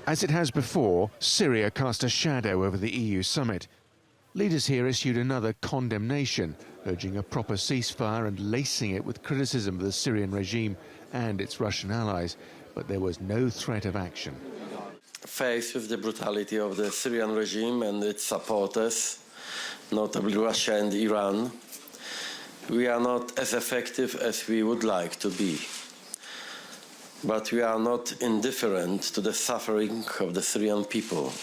As it has before, Syria cast a shadow over the EU summit. Leaders here issued another condemnation, urging a proper ceasefire and lacing it with criticism of the Syrian regime and its Russian allies. But there was no threat of action. Faced with the brutality of the Syrian regime and its supporters, notably Russia and Iran, we are not as effective as we would like to be. But we are not indifferent to the suffering of the Syrian people.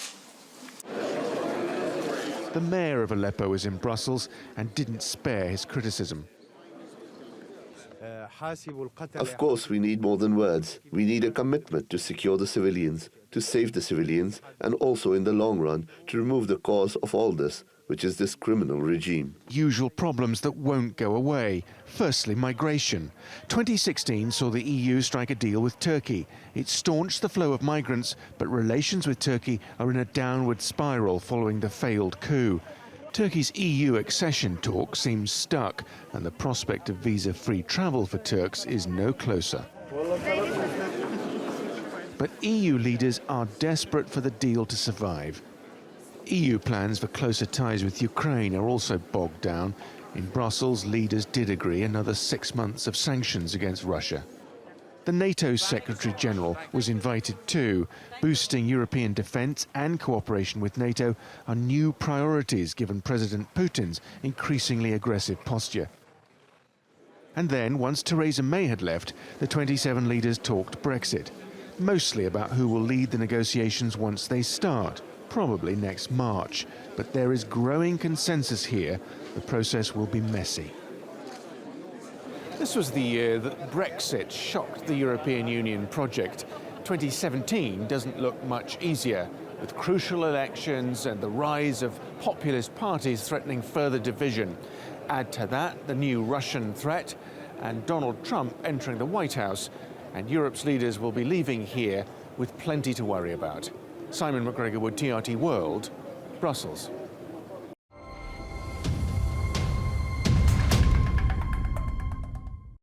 The mayor of Aleppo was in Brussels and didn't spare his criticism. Of course, we need more than words. We need a commitment to secure the civilians, to save the civilians, and also in the long run to remove the cause of all this, which is this criminal regime. Usual problems that won't go away. Firstly, migration. 2016 saw the EU strike a deal with Turkey. It staunched the flow of migrants, but relations with Turkey are in a downward spiral following the failed coup. Turkey's EU accession talk seems stuck, and the prospect of visa-free travel for Turks is no closer. But EU leaders are desperate for the deal to survive. EU plans for closer ties with Ukraine are also bogged down. In Brussels, leaders did agree another 6 months of sanctions against Russia. The NATO Secretary-General was invited too. Boosting European defence and cooperation with NATO are new priorities given President Putin's increasingly aggressive posture. And then, once Theresa May had left, the 27 leaders talked Brexit, mostly about who will lead the negotiations once they start, probably next March. But there is growing consensus here. The process will be messy. This was the year that Brexit shocked the European Union project. 2017 doesn't look much easier, with crucial elections and the rise of populist parties threatening further division. Add to that the new Russian threat and Donald Trump entering the White House, and Europe's leaders will be leaving here with plenty to worry about. Simon McGregor-Wood, TRT World, Brussels.